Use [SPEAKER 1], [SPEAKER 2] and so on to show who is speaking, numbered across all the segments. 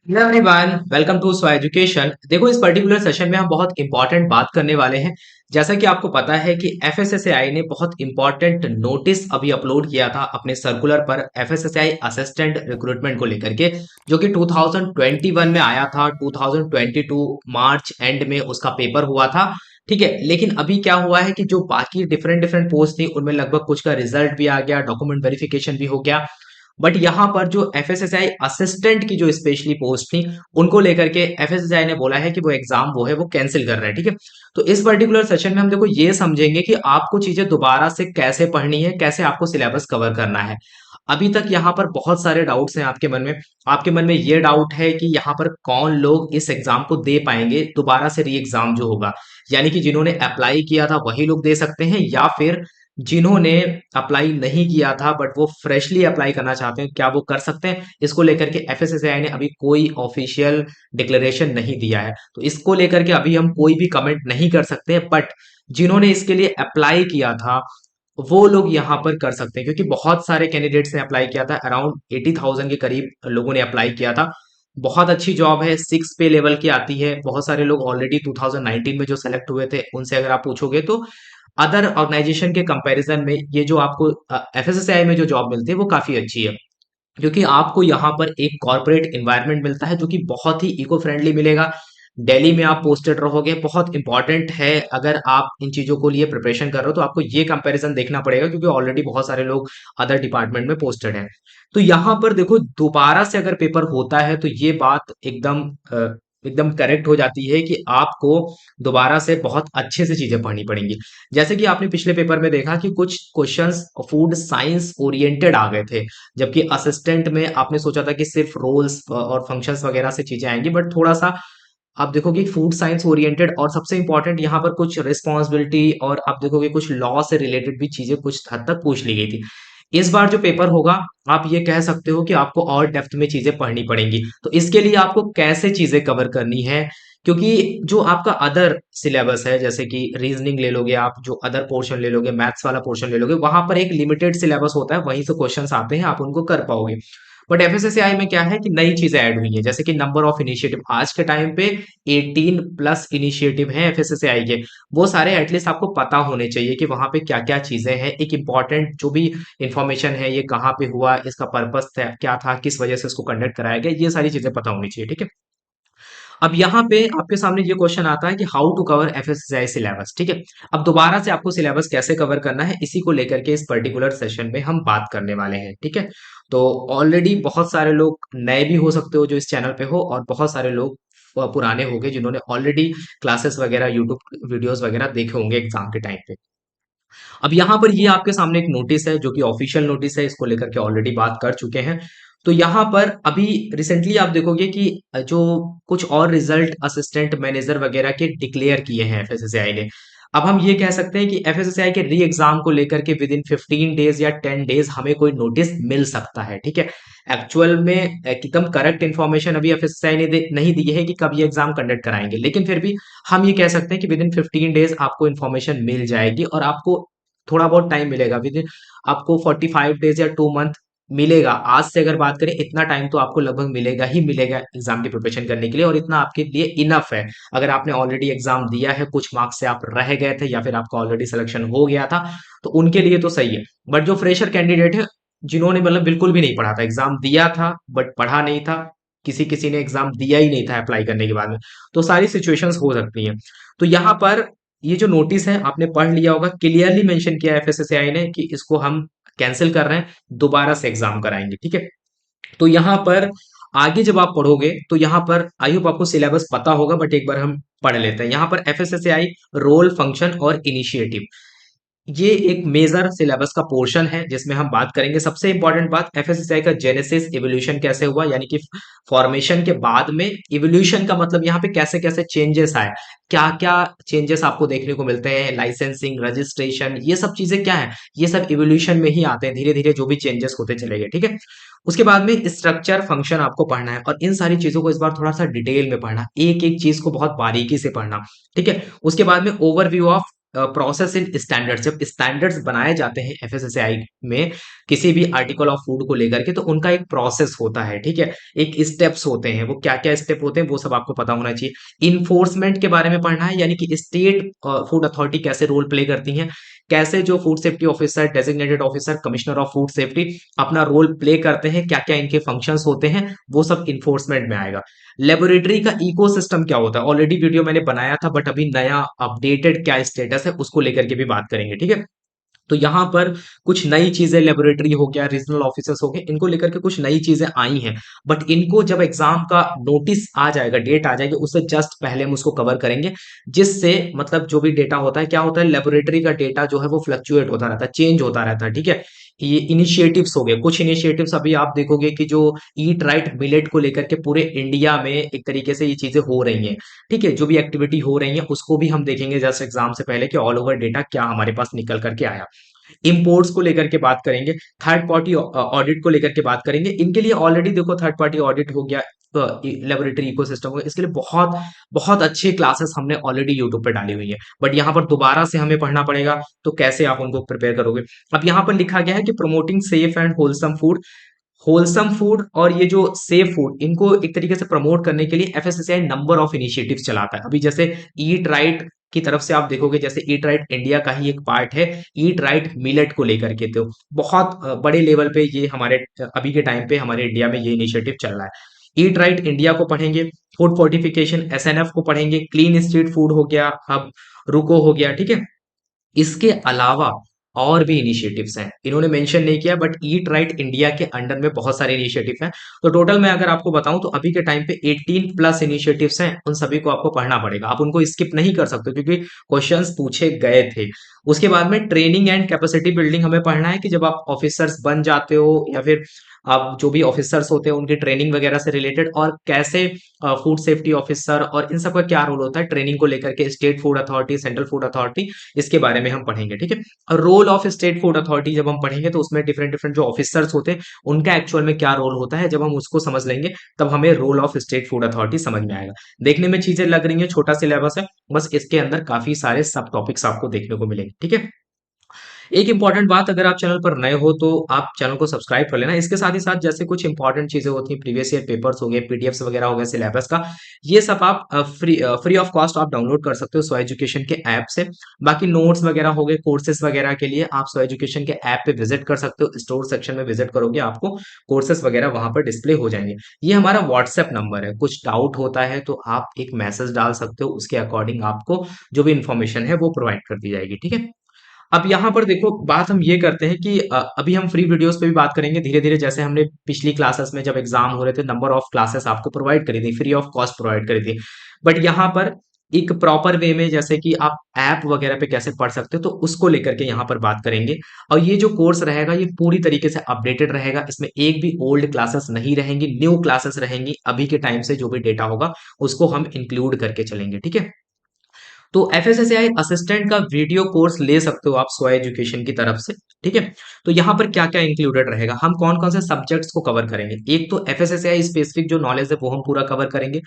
[SPEAKER 1] Hello everyone, welcome to स्वा education. देखो, इस पर्टिकुलर सेशन में हम बहुत इंपॉर्टेंट बात करने वाले हैं। जैसा कि आपको पता है कि एफएसएसएआई ने बहुत इंपॉर्टेंट नोटिस अभी अपलोड किया था अपने सर्कुलर पर एफएसएसएआई असिस्टेंट रिक्रूटमेंट को लेकर के, जो कि 2021 में आया था। 2022 मार्च एंड में उसका पेपर हुआ था। ठीक है, लेकिन अभी क्या हुआ है कि जो बाकी डिफरेंट डिफरेंट पोस्ट थी उनमें लगभग कुछ का रिजल्ट भी आ गया, डॉक्यूमेंट वेरिफिकेशन भी हो गया। बट यहाँ पर जो एफएसएसआई असिस्टेंट की जो स्पेशली पोस्ट थी, उनको लेकर के एफएसएसआई ने बोला है कि वो एग्जाम वो है वो कैंसिल कर रहा है। ठीक है, तो इस पर्टिकुलर सेशन में हम देखो ये समझेंगे कि आपको चीजें दोबारा से कैसे पढ़नी है, कैसे आपको सिलेबस कवर करना है। अभी तक यहाँ पर बहुत सारे डाउट्स हैं आपके मन में। आपके मन में ये डाउट है कि यहाँ पर कौन लोग इस एग्जाम को दे पाएंगे, दोबारा से री एग्जाम जो होगा, यानी कि जिन्होंने अप्लाई किया था वही लोग दे सकते हैं, या फिर जिन्होंने अप्लाई नहीं किया था बट वो फ्रेशली अप्लाई करना चाहते हैं, क्या वो कर सकते हैं? इसको लेकर के एफएसएसआई ने अभी कोई ऑफिशियल डिक्लेरेशन नहीं दिया है, तो इसको लेकर के अभी हम कोई भी कमेंट नहीं कर सकते। बट जिन्होंने इसके लिए अप्लाई किया था वो लोग यहाँ पर कर सकते हैं, क्योंकि बहुत सारे कैंडिडेट्स ने अप्लाई किया था। अराउंड 80,000 के करीब लोगों ने अप्लाई किया था। बहुत अच्छी जॉब है, 6 पे लेवल की आती है। बहुत सारे लोग ऑलरेडी 2019 में जो सेलेक्ट हुए थे उनसे अगर आप पूछोगे तो अदर ऑर्गेनाइजेशन के कंपैरिजन में ये जो आपको एफएसएसआई में जो जॉब मिलती है वो काफी अच्छी है, क्योंकि आपको यहाँ पर एक कॉर्पोरेट एनवायरनमेंट मिलता है जो कि बहुत ही इको फ्रेंडली मिलेगा। दिल्ली में आप पोस्टेड रहोगे, बहुत इंपॉर्टेंट है। अगर आप इन चीजों को लिए प्रिपरेशन कर रहे हो तो आपको ये कंपैरिजन देखना पड़ेगा, क्योंकि ऑलरेडी बहुत सारे लोग अदर डिपार्टमेंट में पोस्टेड हैं। तो यहाँ पर देखो, दोबारा से अगर पेपर होता है तो ये बात एकदम करेक्ट हो जाती है कि आपको दोबारा से बहुत अच्छे से चीजें पढ़नी पड़ेंगी। जैसे कि आपने पिछले पेपर में देखा कि कुछ क्वेश्चंस फूड साइंस ओरिएंटेड आ गए थे, जबकि असिस्टेंट में आपने सोचा था कि सिर्फ रोल्स और फंक्शंस वगैरह से चीजें आएंगी। बट थोड़ा सा आप देखोगे फूड साइंस ओरिएंटेड, और सबसे इंपॉर्टेंट यहाँ पर कुछ रिस्पॉन्सिबिलिटी, और आप देखोगे कुछ लॉ से रिलेटेड भी चीजें कुछ हद तक पूछ ली गई थी। इस बार जो पेपर होगा, आप ये कह सकते हो कि आपको और डेप्थ में चीजें पढ़नी पड़ेंगी। तो इसके लिए आपको कैसे चीजें कवर करनी है, क्योंकि जो आपका अदर सिलेबस है, जैसे कि रीजनिंग ले लोगे, आप जो अदर पोर्शन ले लोगे, मैथ्स वाला पोर्शन ले लोगे, वहां पर एक लिमिटेड सिलेबस होता है, वहीं से क्वेश्चंस आते हैं, आप उनको कर पाओगे। बट एफएसएसएआई में क्या है कि नई चीजें ऐड हुई हैं, जैसे कि नंबर ऑफ इनिशिएटिव। आज के टाइम पे 18+ इनिशिएटिव हैं एफएसएसएआई के। वो सारे एटलीस्ट आपको पता होने चाहिए कि वहां पे क्या क्या चीजें हैं। एक इंपॉर्टेंट जो भी इंफॉर्मेशन है, ये कहाँ पे हुआ, इसका पर्पस क्या था, किस वजह से इसको कंडक्ट कराया गया, ये सारी चीजें पता होनी चाहिए। ठीक है, अब यहाँ पे आपके सामने ये क्वेश्चन आता है कि how to cover FSSI syllabus. ठीक है, अब दोबारा से आपको सिलेबस कैसे कवर करना है, इसी को लेकर के इस पर्टिकुलर सेशन में हम बात करने वाले हैं। ठीक है, तो ऑलरेडी बहुत सारे लोग नए भी हो सकते हो जो इस चैनल पे हो, और बहुत सारे लोग पुराने हो गए जिन्होंने ऑलरेडी क्लासेस वगैरह, यूट्यूब वीडियोस वगैरह देखे होंगे एग्जाम के टाइम पे। अब यहाँ पर ये आपके सामने एक नोटिस है जो कि ऑफिशियल नोटिस है, इसको लेकर के ऑलरेडी बात कर चुके हैं। तो यहाँ पर अभी रिसेंटली आप देखोगे कि जो कुछ और रिजल्ट असिस्टेंट मैनेजर वगैरह के डिक्लेयर किए हैं एफएसएसएआई ने। अब हम ये कह सकते हैं कि एफएसएसएआई के री एग्जाम को लेकर के विद इन 15 डेज या 10 डेज हमें कोई नोटिस मिल सकता है। ठीक है, एक्चुअल में एकदम करेक्ट इन्फॉर्मेशन अभी एफएसएसआई ने नहीं दी है कि कब ये एग्जाम कंडक्ट कराएंगे, लेकिन फिर भी हम ये कह सकते हैं कि विद इन 15 डेज आपको इन्फॉर्मेशन मिल जाएगी, और आपको थोड़ा बहुत टाइम मिलेगा। विद इन आपको 45 डेज या 2 मंथ मिलेगा। आज से अगर बात करें, इतना टाइम तो आपको लगभग मिलेगा ही मिलेगा एग्जाम की प्रिपरेशन करने के लिए, और इतना आपके लिए इनफ है। अगर आपने ऑलरेडी एग्जाम दिया है, कुछ मार्क्स से आप रह गए थे, या फिर आपका ऑलरेडी सिलेक्शन हो गया था, तो उनके लिए तो सही है। बट जो फ्रेशर कैंडिडेट है, जिन्होंने मतलब बिल्कुल भी नहीं पढ़ा था, एग्जाम दिया था बट पढ़ा नहीं था, किसी किसी ने एग्जाम दिया ही नहीं था अप्लाई करने के बाद में, तो सारी सिचुएशंस हो सकती हैं। तो यहाँ पर ये जो नोटिस है आपने पढ़ लिया होगा, क्लियरली मेंशन किया है एफएसएसएआई ने कि इसको हम कैंसिल कर रहे हैं, दोबारा से एग्जाम कराएंगे। ठीक है, तो यहाँ पर आगे जब आप पढ़ोगे तो यहाँ पर आई होप आपको सिलेबस पता होगा, बट एक बार हम पढ़ लेते हैं। यहाँ पर एफएसएसएआई रोल, फंक्शन और इनिशिएटिव, ये एक मेजर सिलेबस का पोर्शन है जिसमें हम बात करेंगे। सबसे इंपॉर्टेंट बात, एफएसएसआई का जेनेसिस इवोल्यूशन कैसे हुआ, यानी कि फॉर्मेशन के बाद में इवोल्यूशन का मतलब यहाँ पे कैसे कैसे चेंजेस आए, क्या क्या चेंजेस आपको देखने को मिलते हैं, लाइसेंसिंग, रजिस्ट्रेशन, ये सब चीजें क्या है, ये सब इवोल्यूशन में ही आते हैं धीरे धीरे, जो भी चेंजेस होते चले गए। ठीक है, उसके बाद में स्ट्रक्चर, फंक्शन आपको पढ़ना है, और इन सारी चीजों को इस बार थोड़ा सा डिटेल में पढ़ना, एक एक चीज को बहुत बारीकी से पढ़ना। ठीक है, उसके बाद में overview of process in standards, जब स्टैंडर्ड्स बनाए जाते हैं एफएसएसएआई में किसी भी आर्टिकल ऑफ फूड को लेकर के, तो उनका एक प्रोसेस होता है, ठीक है, एक स्टेप्स होते हैं। वो क्या क्या स्टेप होते हैं वो सब आपको पता होना चाहिए। इन्फोर्समेंट के बारे में पढ़ना है, यानी कि स्टेट फूड अथॉरिटी कैसे रोल प्ले करती है, कैसे जो food safety officer, designated officer, commissioner of food safety अपना रोल प्ले करते हैं, क्या क्या इनके फंक्शंस होते हैं, वो सब इन्फोर्समेंट में आएगा। लेबोरेटरी का इकोसिस्टम क्या होता है, ऑलरेडी वीडियो मैंने बनाया था, बट अभी नया अपडेटेड क्या स्टेटस है उसको लेकर के भी बात करेंगे, ठीक है। तो यहाँ पर कुछ नई चीजें, लेबोरेटरी हो गया, रीजनल ऑफिसर्स हो गए, इनको लेकर के कुछ नई चीजें आई हैं, बट इनको जब एग्जाम का नोटिस आ जाएगा, डेट आ जाएगी, उससे जस्ट पहले हम उसको कवर करेंगे, जिससे मतलब जो भी डेटा होता है, क्या होता है, लेबोरेटरी का डेटा जो है वो फ्लक्चुएट होता रहता है, चेंज होता रहता है, ठीक है। ये इनिशिएटिव्स हो गए, कुछ इनिशिएटिव्स अभी आप देखोगे कि जो ईट राइट मिलेट को लेकर के पूरे इंडिया में एक तरीके से ये चीजें हो रही हैं, ठीक है, जो भी एक्टिविटी हो रही है उसको भी हम देखेंगे जस्ट एग्जाम से पहले कि ऑल ओवर डेटा क्या हमारे पास निकल करके आया। इंपोर्ट्स को लेकर के बात करेंगे, थर्ड पार्टी ऑडिट को लेकर के बात करेंगे। इनके लिए ऑलरेडी देखो थर्ड पार्टी ऑडिट हो गया, लेबोरेटरी इकोसिस्टम हो गया, इसके लिए बहुत बहुत अच्छे क्लासेस हमने ऑलरेडी यूट्यूब पे डाली हुई है, बट यहाँ पर दोबारा से हमें पढ़ना पड़ेगा, तो कैसे आप उनको प्रिपेयर करोगे। अब यहाँ पर लिखा गया है कि promoting safe and wholesome food, wholesome food और ये जो सेफ फूड, इनको एक तरीके से प्रमोट करने के लिए एफएसएसआई नंबर ऑफ इनिशिएटिव्स चलाता है। अभी जैसे ईट राइट की तरफ से आप देखोगे, जैसे ईट राइट इंडिया का ही एक पार्ट है ईट राइट मिलेट को लेकर के, तो बहुत बड़े लेवल पे ये हमारे अभी के टाइम पे हमारे इंडिया में ये इनिशिएटिव चल रहा है। ईट राइट इंडिया को पढ़ेंगे, फूड फोर्टिफिकेशन एसएनएफ को पढ़ेंगे, क्लीन स्ट्रीट फूड हो गया, अब रुको हो गया, ठीक है। इसके अलावा और भी इनिशिएटिव्स हैं, इन्होंने मेंशन नहीं किया, बट ईट राइट इंडिया के अंडर में बहुत सारे इनिशिएटिव हैं। तो टोटल मैं अगर आपको बताऊं तो अभी के टाइम पे 18 प्लस इनिशिएटिव्स हैं, उन सभी को आपको पढ़ना पड़ेगा, आप उनको स्किप नहीं कर सकते क्योंकि क्वेश्चंस पूछे गए थे। उसके बाद में ट्रेनिंग एंड कैपेसिटी बिल्डिंग हमें पढ़ना है कि जब आप ऑफिसर्स बन जाते हो या फिर आप जो भी ऑफिसर्स होते हैं उनकी ट्रेनिंग वगैरह से रिलेटेड, और कैसे फूड सेफ्टी ऑफिसर और इन सब का क्या रोल होता है ट्रेनिंग को लेकर के, state food authority, central food authority, इसके बारे में हम पढ़ेंगे, ठीक है। और role of state food authority जब हम पढ़ेंगे तो उसमें डिफरेंट डिफरेंट जो ऑफिसर्स होते हैं उनका एक्चुअल में क्या रोल होता है, जब हम उसको समझ लेंगे तब हमें role of state food authority समझ में आएगा। देखने में चीजें लग रही है, छोटा सिलेबस है, बस इसके अंदर काफी सारे सब टॉपिक्स आपको देखने को मिलेंगे, ठीक है। एक इंपॉर्टेंट बात, अगर आप चैनल पर नए हो तो आप चैनल को सब्सक्राइब कर लेना। इसके साथ ही साथ जैसे कुछ इंपॉर्टेंट चीजें होती हैं, प्रीवियस ईयर पेपर्स हो गए, पीडीएफ्स वगैरह हो गए सिलेबस का, ये सब आप फ्री ऑफ कॉस्ट आप डाउनलोड कर सकते हो सो एजुकेशन के ऐप से। बाकी नोट्स वगैरह हो गए, कोर्सेज वगैरह के लिए आप सो एजुकेशन के ऐप पे विजिट कर सकते हो, स्टोर सेक्शन में विजिट करोगे आपको कोर्सेज वगैरह वहां पर डिस्प्ले हो जाएंगे। ये हमारा व्हाट्सएप नंबर है, कुछ डाउट होता है तो आप एक मैसेज डाल सकते हो, उसके अकॉर्डिंग आपको जो भी इंफॉर्मेशन है वो प्रोवाइड कर दी जाएगी, ठीक है। अब यहाँ पर देखो बात हम ये करते हैं कि अभी हम फ्री वीडियोस पे भी बात करेंगे धीरे धीरे, जैसे हमने पिछली क्लासेस में जब एग्जाम हो रहे थे नंबर ऑफ क्लासेस आपको प्रोवाइड करी थी, फ्री ऑफ कॉस्ट प्रोवाइड करी थी, बट यहाँ पर एक प्रॉपर वे में जैसे कि आप ऐप वगैरह पे कैसे पढ़ सकते हो तो उसको लेकर के यहाँ पर बात करेंगे। और ये जो कोर्स रहेगा ये पूरी तरीके से अपडेटेड रहेगा, इसमें एक भी ओल्ड क्लासेस नहीं रहेंगी, न्यू क्लासेस रहेंगी, अभी के टाइम से जो भी डेटा होगा उसको हम इंक्लूड करके चलेंगे, ठीक है। तो एफएसएसएआई असिस्टेंट का वीडियो कोर्स ले सकते हो आप स्व एजुकेशन की तरफ से, ठीक है। तो यहाँ पर क्या क्या इंक्लूडेड रहेगा, हम कौन कौन से सब्जेक्ट्स को कवर करेंगे, एक तो एफएसएसएआई स्पेसिफिक जो नॉलेज है वो हम पूरा कवर करेंगे,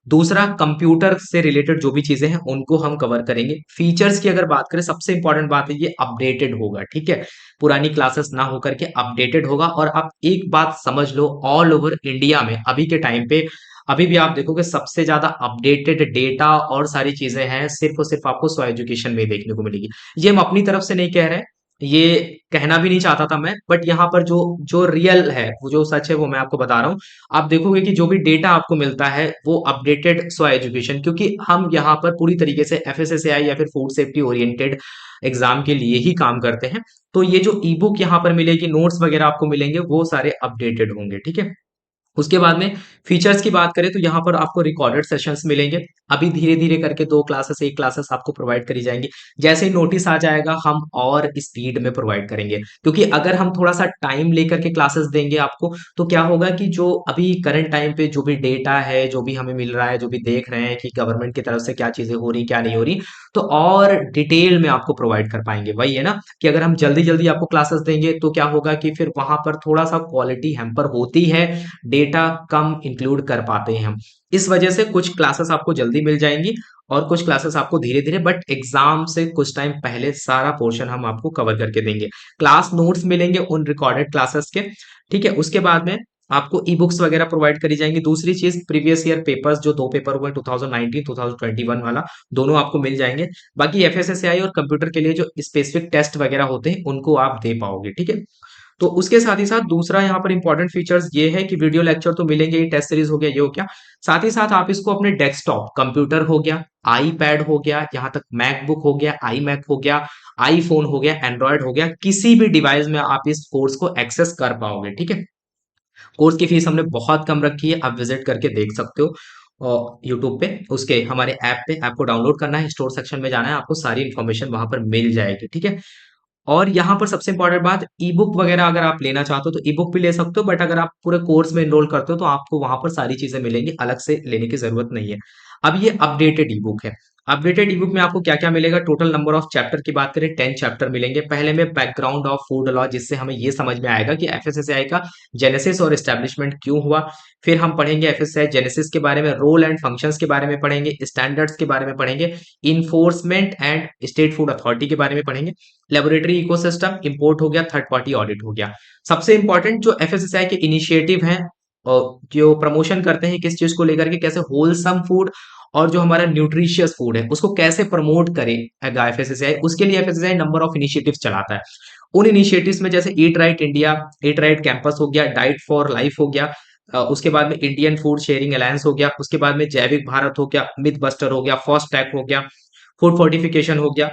[SPEAKER 1] दूसरा कंप्यूटर से रिलेटेड जो भी चीजें हैं उनको हम कवर करेंगे। फीचर्स की अगर बात करें, सबसे इंपॉर्टेंट बात है ये अपडेटेड होगा, ठीक है, पुरानी क्लासेस ना होकर के अपडेटेड होगा। और आप एक बात समझ लो, ऑल ओवर इंडिया में अभी के टाइम पे अभी भी आप देखोगे सबसे ज्यादा अपडेटेड डेटा और सारी चीजें हैं सिर्फ और सिर्फ आपको स्व एजुकेशन में ही देखने को मिलेगी। ये हम अपनी तरफ से नहीं कह रहे, ये कहना भी नहीं चाहता था मैं, बट यहाँ पर जो जो रियल है, वो जो सच है वो मैं आपको बता रहा हूँ। आप देखोगे कि जो भी डेटा आपको मिलता है वो अपडेटेड स्व एजुकेशन, क्योंकि हम यहाँ पर पूरी तरीके से एफएसएसएआई या फिर फूड सेफ्टी ओरिएंटेड एग्जाम के लिए ही काम करते हैं। तो ये जो ई बुक यहाँ पर मिलेगी, नोट्स वगैरह आपको मिलेंगे, वो सारे अपडेटेड होंगे, ठीक है। उसके बाद में फीचर्स की बात करें तो यहाँ पर आपको रिकॉर्डेड सेशंस मिलेंगे, अभी धीरे धीरे करके 2 क्लासेस 1 क्लासेस आपको प्रोवाइड करी जाएंगी, जैसे ही नोटिस आ जाएगा हम और स्पीड में प्रोवाइड करेंगे, क्योंकि अगर हम थोड़ा सा टाइम लेकर के क्लासेस देंगे आपको तो क्या होगा कि जो अभी करंट टाइम पे जो भी डेटा है, जो भी हमें मिल रहा है, जो भी देख रहे हैं कि गवर्नमेंट की तरफ से क्या चीजें हो रही क्या नहीं हो रही, तो और डिटेल में आपको प्रोवाइड कर पाएंगे। वही है ना कि अगर हम जल्दी जल्दी आपको क्लासेस देंगे तो क्या होगा कि फिर वहां पर थोड़ा सा क्वालिटी हैम्पर होती है, डेटा कम इंक्लूड कर पाते हैं हम, इस वजह से कुछ क्लासेस आपको जल्दी जल्दी मिल जाएंगी और कुछ क्लासेस आपको धीरे धीरे, बट एग्जाम से कुछ टाइम पहले सारा पोर्शन हम आपको कवर करके देंगे। क्लास नोट्स मिलेंगे उन रिकॉर्डेड क्लासेस के, ठीक है। उसके बाद में आपको ई बुक्स वगैरह प्रोवाइड करी जाएंगी। दूसरी चीज, प्रीवियस ईयर पेपर्स जो 2 पेपर हुए 2019 2021 वाला, दोनों आपको मिल जाएंगे। बाकी एफएसएसएआई और कंप्यूटर के लिए जो स्पेसिफिक टेस्ट वगैरह होते हैं उनको आप दे पाओगे, ठीक है। तो उसके साथ ही साथ दूसरा यहाँ पर इंपॉर्टेंट फीचर्स ये है कि वीडियो लेक्चर तो मिलेंगे ही, टेस्ट सीरीज हो गया, ये हो गया। साथ ही साथ आप इसको अपने डेस्कटॉप कंप्यूटर हो गया, आईपैड हो गया, यहाँ तक मैकबुक हो गया, आई मैक हो गया, आईफोन हो गया, एंड्रॉयड हो गया, किसी भी डिवाइस में आप इस कोर्स को एक्सेस कर पाओगे, ठीक है। कोर्स की फीस हमने बहुत कम रखी है, आप विजिट करके देख सकते हो और यूट्यूब पे उसके हमारे ऐप पे। आपको डाउनलोड करना है, स्टोर सेक्शन में जाना है, आपको सारी इन्फॉर्मेशन वहां पर मिल जाएगी, ठीक है। और यहाँ पर सबसे इंपॉर्टेंट बात, ई बुक वगैरह अगर आप लेना चाहते हो तो ई बुक भी ले सकते हो, बट अगर आप पूरे कोर्स में एनरोल करते हो तो आपको वहां पर सारी चीजें मिलेंगी, अलग से लेने की जरूरत नहीं है। अब ये अपडेटेड ई बुक है। अपडेटेड ई बुक में आपको क्या क्या मिलेगा, टोटल नंबर ऑफ चैप्टर की बात करें 10 चैप्टर मिलेंगे। पहले में बैकग्राउंड ऑफ फूड लॉ, जिससे हमें ये समझ में आएगा कि एफएसएसएआई का जेनेसिस और एस्टेब्लिशमेंट क्यों हुआ। फिर हम पढ़ेंगे एफएसएसएआई जेनेसिस के बारे में, रोल एंड फंक्शंस के बारे में पढ़ेंगे, स्टैंडर्ड्स के बारे में पढ़ेंगे, enforcement and state food authority के बारे में पढ़ेंगे, लेबोरेटरी इकोसिस्टम, इंपोर्ट हो गया, थर्ड पार्टी ऑडिट हो गया। सबसे इंपॉर्टेंट जो एफएसएसआई के इनिशिएटिव हैं और जो प्रमोशन करते हैं किस चीज को लेकर के, कैसे होलसम फूड और जो हमारा न्यूट्रिशियस फूड है उसको कैसे प्रमोट करेगा एफएसएसआई, उसके लिए एफएसएसआई नंबर ऑफ इनिशिएटिव्स चलाता है। उन इनिशिएटिव्स में जैसे eat right India, eat right campus हो गया, डाइट फॉर लाइफ हो गया, उसके बाद में इंडियन फूड शेयरिंग अलायंस हो गया, उसके बाद में जैविक भारत हो गया, मिथ बस्टर हो गया, फास्ट टैग हो गया, फूड फोर्टिफिकेशन हो गया।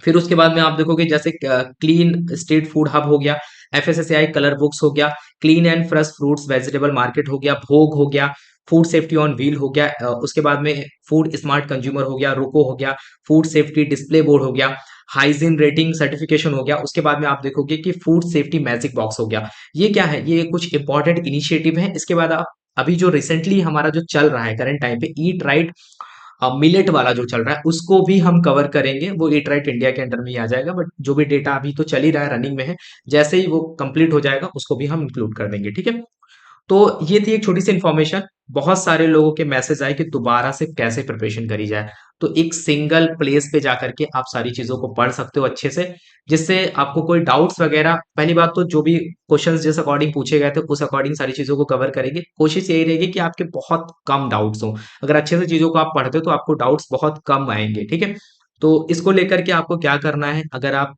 [SPEAKER 1] फिर उसके बाद में आप देखोगे जैसे क्लीन स्ट्रीट फूड हब हो गया, एफएसएसएआई कलर बुक्स हो गया, clean and fresh fruits vegetable market हो गया, भोग हो गया, फूड सेफ्टी ऑन व्हील हो गया, उसके बाद में फूड स्मार्ट कंज्यूमर हो गया, रुको हो गया, फूड सेफ्टी डिस्प्ले बोर्ड हो गया, हाइजीन रेटिंग सर्टिफिकेशन हो गया। उसके बाद में आप देखोगे कि फूड सेफ्टी मैजिक बॉक्स हो गया। ये क्या है, ये कुछ इंपॉर्टेंट इनिशिएटिव है। इसके बाद आप अभी जो रिसेंटली हमारा जो चल रहा है करंट टाइम पे, ईट राइट मिलेट वाला जो चल रहा है उसको भी हम कवर करेंगे, वो ईट राइट इंडिया के अंडर में ही आ जाएगा, बट जो भी डेटा अभी तो चल ही रहा है, रनिंग में है, जैसे ही वो कंप्लीट हो जाएगा उसको भी हम इंक्लूड कर देंगे, ठीक है। तो ये थी एक छोटी सी इन्फॉर्मेशन। बहुत सारे लोगों के मैसेज आए कि दोबारा से कैसे प्रिपरेशन करी जाए, तो एक सिंगल प्लेस पे जाकर के आप सारी चीजों को पढ़ सकते हो अच्छे से, जिससे आपको कोई डाउट्स वगैरह, पहली बात तो जो भी क्वेश्चंस जिस अकॉर्डिंग पूछे गए थे उस अकॉर्डिंग सारी चीजों को कवर करेंगे। कोशिश यही रहेगी कि आपके बहुत कम डाउट्स हो, अगर अच्छे से चीजों को आप पढ़ते हो तो आपको डाउट्स बहुत कम आएंगे, ठीक है। तो इसको लेकर के आपको क्या करना है, अगर आप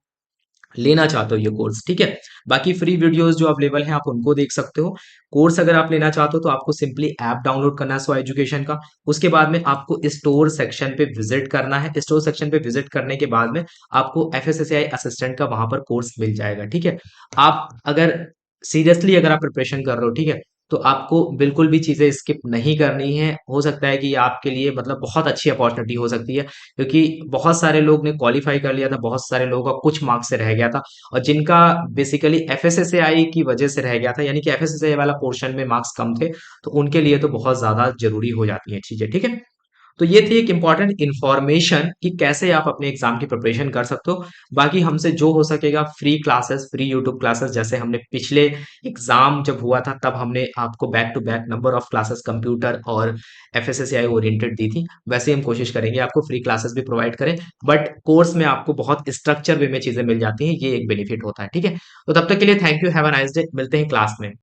[SPEAKER 1] लेना चाहते हो ये कोर्स, ठीक है, बाकी फ्री वीडियोस जो अवेलेबल हैं आप उनको देख सकते हो। कोर्स अगर आप लेना चाहते हो तो आपको सिंपली ऐप डाउनलोड करना है सो एजुकेशन का। उसके बाद में आपको स्टोर सेक्शन पे विजिट करना है। स्टोर सेक्शन पे विजिट करने के बाद में आपको एफएसएसएआई असिस्टेंट का वहां पर कोर्स मिल जाएगा, ठीक है। आप अगर सीरियसली अगर आप प्रिपरेशन कर रहे हो, ठीक है, तो आपको बिल्कुल भी चीजें स्किप नहीं करनी है। हो सकता है कि ये आपके लिए मतलब बहुत अच्छी अपॉर्चुनिटी हो सकती है, क्योंकि बहुत सारे लोग ने क्वालिफाई कर लिया था, बहुत सारे लोगों का कुछ मार्क्स से रह गया था, और जिनका बेसिकली एफएसएसएआई की वजह से रह गया था, यानी कि एफएसएसएआई वाला पोर्शन में मार्क्स कम थे, तो उनके लिए तो बहुत ज्यादा जरूरी हो जाती है चीजें, ठीक है। तो ये थी एक इंपॉर्टेंट इंफॉर्मेशन कि कैसे आप अपने एग्जाम की प्रिपरेशन कर सकते हो। बाकी हमसे जो हो सकेगा free classes, free YouTube classes, जैसे हमने पिछले एग्जाम जब हुआ था तब हमने आपको back to back number of classes computer और एफएसएसएआई ओरिएंटेड दी थी, वैसे ही हम कोशिश करेंगे आपको फ्री क्लासेस भी प्रोवाइड करें, बट कोर्स में आपको बहुत स्ट्रक्चर वे में चीजें मिल जाती हैं, ये एक बेनिफिट होता है, ठीक है। तो तब तक के लिए thank you, have a nice day, मिलते हैं क्लास में।